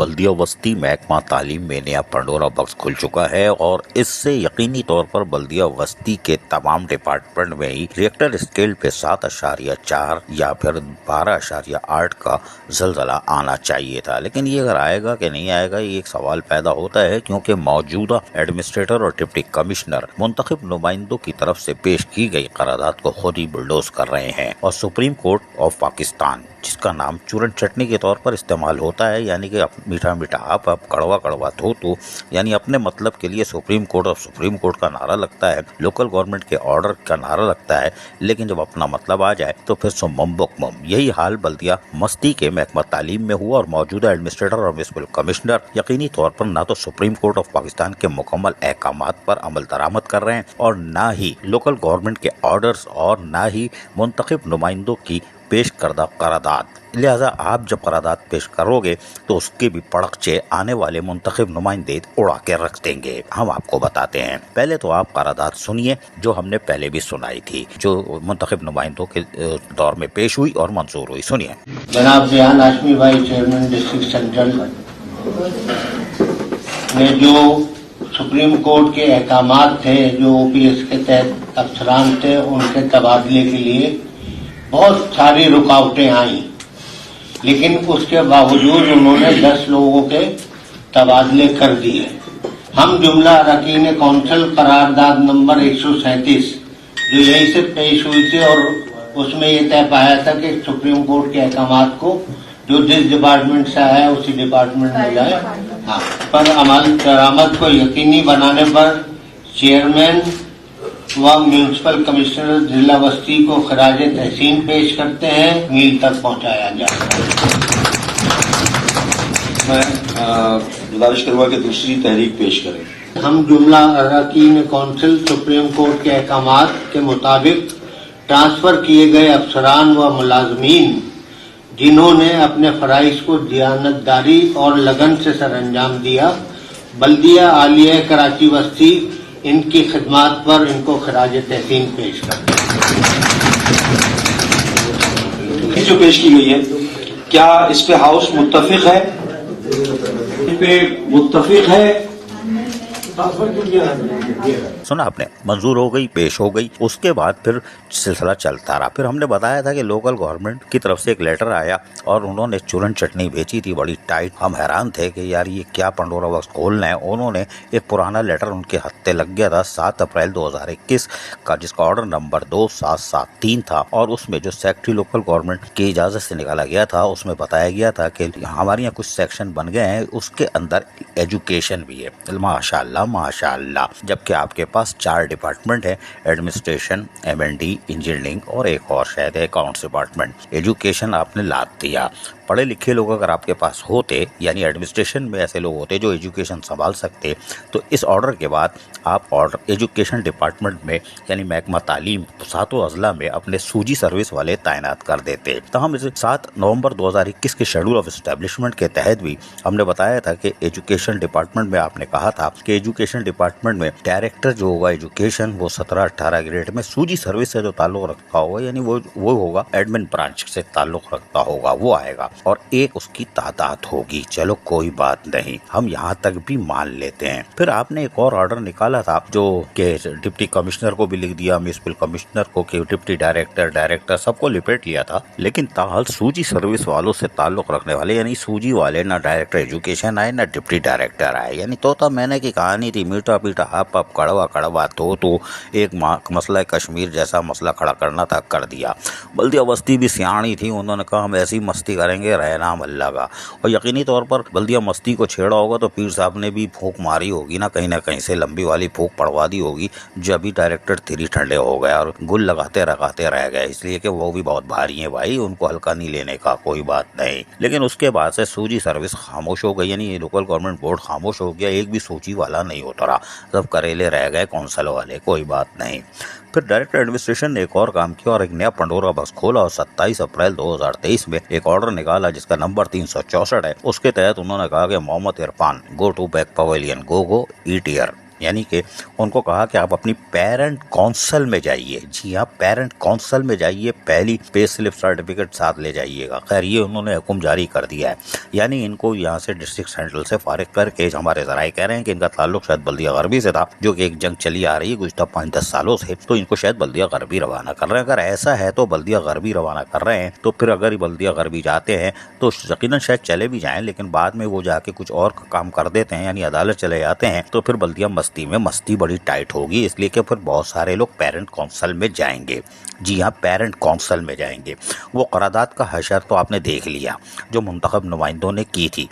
बल्दिया वस्ती महकमा तालीम में नया पंडोरा बॉक्स खुल चुका है और इससे यकीनी तौर पर बल्दिया वस्ती के तमाम डिपार्टमेंट में ही रिएक्टर स्केल पे 7.4 या फिर 12.8 का जलजला आना चाहिए था। लेकिन ये अगर आएगा कि नहीं आएगा, ये एक सवाल पैदा होता है, क्योंकि मौजूदा एडमिनिस्ट्रेटर और डिप्टी कमिश्नर मुंतखब नुमाइंदों की तरफ से पेश की गई करारदाद को खुद ही बुलडोज कर रहे हैं और सुप्रीम कोर्ट ऑफ पाकिस्तान, जिसका नाम चूरन चटनी के तौर पर इस्तेमाल होता है, यानी कि मीठा मीठा आप कड़वा कड़वा तो यानी अपने मतलब के लिए सुप्रीम कोर्ट और सुप्रीम कोर्ट का नारा लगता है, लोकल गवर्नमेंट के ऑर्डर का नारा लगता है, लेकिन जब अपना मतलब आ जाए तो फिर सुम्मम बुकमम। यही हाल बल्दिया मस्ती के महकमा तालीम में हुआ और मौजूदा एडमिनिस्ट्रेटर और म्युनिसिपल कमिश्नर यकीनी तौर पर न तो सुप्रीम कोर्ट ऑफ पाकिस्तान के मुकम्मल अहकामात पर अमल दरामद कर रहे हैं और न ही लोकल गवर्नमेंट के ऑर्डर्स और न ही मुंतखब नुमाइंदों की पेश करदा करारदाद। लिहाजा आप जब करारदाद पेश करोगे तो उसके भी पड़कचे आने वाले मुंतखब नुमाइंदे उड़ा के रख देंगे। हम आपको बताते हैं, पहले तो आप करारदाद सुनिए जो हमने पहले भी सुनाई थी, जो मुंतखब नुमाइंदों के दौर में पेश हुई और मंजूर हुई। सुनिए। जनाब रेहान हाशमी भाई, चेयरमैन डिस्ट्रिक्ट सेंट्रल ने जो सुप्रीम कोर्ट के अहकामात थे, जो ओपीएस के तहत अफसरान थे, उनके तबादले के लिए बहुत सारी रुकावटें आई, लेकिन उसके बावजूद उन्होंने 10 लोगों के तबादले कर दिए। हम जुमला अरकान कौंसिल करारदाद नंबर 137 जो यहीं से पेश हुई थी और उसमें ये तय पाया था कि सुप्रीम कोर्ट के अहकामात को जो जिस डिपार्टमेंट से आया उसी डिपार्टमेंट में जाए, पर अमल दरामद को यकीनी बनाने पर चेयरमैन व म्यूनिसिपल कमिश्नर जिला बस्ती को खराज तहसीन पेश करते हैं, मील तक पहुंचाया जाए। मैं गुजारिश करूंगा कि दूसरी तहरीक पेश करें। हम जुमला अरकान कौंसिल सुप्रीम कोर्ट के अहकामात के मुताबिक ट्रांसफर किए गए अफसरान व मुलाजमीन जिन्होंने अपने फराइज को दियानतदारी और लगन से सरअंजाम दिया, बल्दिया आलिया कराची बस्ती इनकी खिदमात पर इनको खराज तहसीन पेश करते हैं। जो पेश की गई है, क्या इस पे हाउस मुत्तफिक है? इस पे मुत्तफिक है? सुना आपने, मंजूर हो गई, पेश हो गई, उसके बाद फिर सिलसिला चलता रहा। फिर हमने बताया था कि लोकल गवर्नमेंट की तरफ से एक लेटर आया और उन्होंने चूरन चटनी भेजी थी बड़ी टाइट। हम हैरान थे कि यार ये क्या पंडोरा बॉक्स खोलना है। उन्होंने एक पुराना लेटर उनके हत्थे लग गया था 7 अप्रैल 2021 का, जिसका ऑर्डर नंबर 2773 था और उसमें जो सेक्रेटरी लोकल गवर्नमेंट की इजाजत से निकाला गया था, उसमें बताया गया था कि हमारे यहाँ कुछ सेक्शन बन गए हैं, उसके अंदर एजुकेशन भी है। माशाअल्लाह माशाअल्लाह, जबकि आपके पास 4 डिपार्टमेंट है, एडमिनिस्ट्रेशन, एमएनडी, इंजीनियरिंग और एक और शायद अकाउंट्स डिपार्टमेंट। एजुकेशन आपने लाद दिया। पढ़े लिखे लोग अगर आपके पास होते, यानी एडमिनिस्ट्रेशन में ऐसे लोग होते जो एजुकेशन संभाल सकते, तो इस ऑर्डर के बाद आप ऑर्डर एजुकेशन डिपार्टमेंट में यानी महकमा तालीम 7 अजला में अपने सूजी सर्विस वाले तैनात कर देते। तो हम इसे 7 नवंबर 2021 के शेड्यूल ऑफ एस्टेब्लिशमेंट के तहत भी हमने बताया था कि एजुकेशन डिपार्टमेंट में आपने कहा था कि एजुकेशन डिपार्टमेंट में डायरेक्टर जो होगा एजुकेशन, वो 17-18 ग्रेड में सूजी सर्विस से जो ताल्लुक रखता होगा, यानी वो होगा एडमिन ब्रांच से ताल्लुक रखता होगा, वो आएगा और एक उसकी तादाद होगी। चलो कोई बात नहीं, हम यहाँ तक भी मान लेते हैं। फिर आपने एक और ऑर्डर निकाला था जो कि डिप्टी कमिश्नर को भी लिख दिया, म्युनिसिपल कमिश्नर को, कि डिप्टी डायरेक्टर सबको लिपेट लिया था। लेकिन ताहल सूजी सर्विस वालों से ताल्लुक रखने वाले यानी सूजी वाले ना डायरेक्टर एजुकेशन आए ना डिप्टी डायरेक्टर आए। यानी तोता मैंने की कहानी थी, मीठा पीठा आप कड़वा कड़वा तो एक मसला कश्मीर जैसा मसला खड़ा करना था, कर दिया। बल्दिया बस्ती भी सियाणी थी, उन्होंने कहा हम ऐसी मस्ती करेंगे रहना अल्लाह का। और यकीनी तौर पर बल्दिया मस्ती को छेड़ा होगा तो पीर साहब ने भी फूंक मारी होगी ना कहीं से लंबी वाली फूंक पड़वा दी होगी, जब भी डायरेक्टर 3 ठंडे हो गए और गुल लगाते रह गए, इसलिए कि वो भी बहुत भारी है भाई, उनको हल्का नहीं लेने का, कोई बात नहीं। लेकिन उसके बाद से सूजी सर्विस खामोश हो गई, यानी लोकल गवर्नमेंट बोर्ड खामोश हो गया, एक भी सूजी वाला नहीं उतरा, सब करेले रह गए कौंसल वाले, कोई बात नहीं। फिर डायरेक्टर एडमिनिस्ट्रेशन ने एक और काम किया और एक नया पंडोरा बॉक्स खोला और 27 अप्रैल 2023 में एक ऑर्डर निकाला जिसका नंबर 364 है। उसके तहत उन्होंने कहा कि Mohammad Irfan go to back pavilion, go ईटीआर यानी कि उनको कहा कि आप अपनी पेरेंट काउंसिल में जाइए। जी हाँ, पेरेंट काउंसिल में जाइए, पहली पे स्लिप सर्टिफिकेट साथ ले जाइएगा। खैर ये उन्होंने हुक्म जारी कर दिया है, यानी इनको यहाँ से डिस्ट्रिक्ट सेंट्रल से फारिग करके, हमारे जराए कह रहे हैं कि इनका ताल्लुक शायद बल्दिया गरबी से था, जो कि एक जंग चली आ रही है गुज़श्ता 5-10 सालों से, तो इनको शायद बल्दिया गरबी रवाना कर रहे हैं। अगर ऐसा है तो बल्दिया गरबी रवाना कर रहे हैं, तो फिर अगर बल्दिया गरबी जाते हैं तो यकीनन शायद चले भी जाएं, लेकिन बाद में वो जाके कुछ और काम कर देते हैं, यानी अदालत चले जाते हैं, तो फिर बल्दिया मस्ती में मस्ती बड़ी टाइट होगी। इसलिए कि फिर बहुत सारे लोग पेरेंट काउंसिल में जाएंगे। जी हाँ, पेरेंट काउंसिल में जाएंगे। वो करारदाद का हशर तो आपने देख लिया जो मुंतखब नुमाइंदों ने की थी।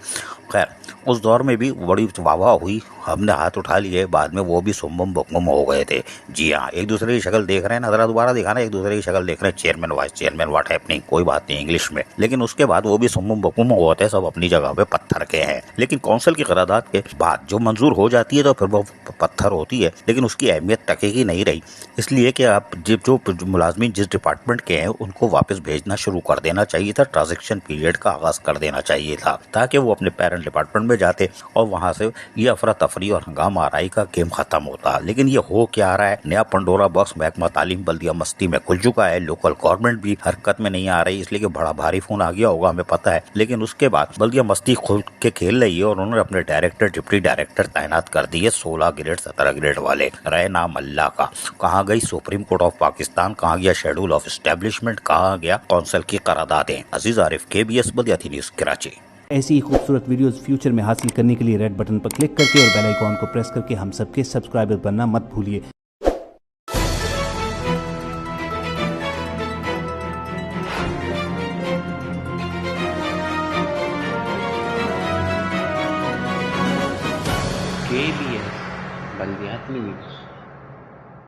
खैर उस दौर में भी बड़ी वाह हुई, हमने हाथ उठा लिए, बाद में वो भी सुम्बम बुकमुम हो गए थे। जी हाँ, एक दूसरे की शक्ल देख रहे हैं, नजरा दोबारा दिखाना, एक दूसरे की शक्ल देख रहे हैं, chairman vice chairman what happening, कोई बात नहीं इंग्लिश में, लेकिन उसके बाद वो भी सुम्बम बुकमुम हो गए थे, सब अपनी जगह पे पत्थर के हैं। लेकिन काउंसिल की करारदाद के बाद जो मंजूर हो जाती है तो फिर वो पत्थर होती है, लेकिन उसकी अहमियत टकेगी नहीं रही, इसलिए कि आप जो मुलाजमीन जिस डिपार्टमेंट के हैं उनको वापस भेजना शुरू कर देना चाहिए था, ट्रांजिशन पीरियड का आगाज कर देना चाहिए था, ताकि वो अपने पेरेंट डिपार्टमेंट में जाते और वहां से ये अफरा तफरी और हंगामा आराई का गेम खत्म होता। लेकिन ये हो क्या रहा है, नया पंडोरा बॉक्स महकमा तालीम बल्दिया मस्ती में खुल चुका है, लोकल गवर्नमेंट भी हरकत में नहीं आ रही, इसलिए कि बड़ा भारी फोन आ गया होगा हमें पता है, लेकिन उसके बाद बल्दिया मस्ती खुल के खेल रही है और उन्होंने अपने डायरेक्टर डिप्टी डायरेक्टर तैनात कर दिए 16 ग्रेड 17 ग्रेड वाले। रहे नाम अल्लाह का, कहाँ गई सुप्रीम कोर्ट ऑफ पाकिस्तान, कहाँ गया शेड्यूल ऑफ एस्टेब्लिशमेंट, कहाँ गया काउंसिल की करारदादें। अजीज आरिफ, KBS बल्दिया न्यूज कराची। ऐसी ही खूबसूरत वीडियोस फ्यूचर में हासिल करने के लिए रेड बटन पर क्लिक करके और बेल आइकॉन को प्रेस करके हम सबके सब्सक्राइबर बनना मत भूलिए। KBS बल्दियात न्यूज।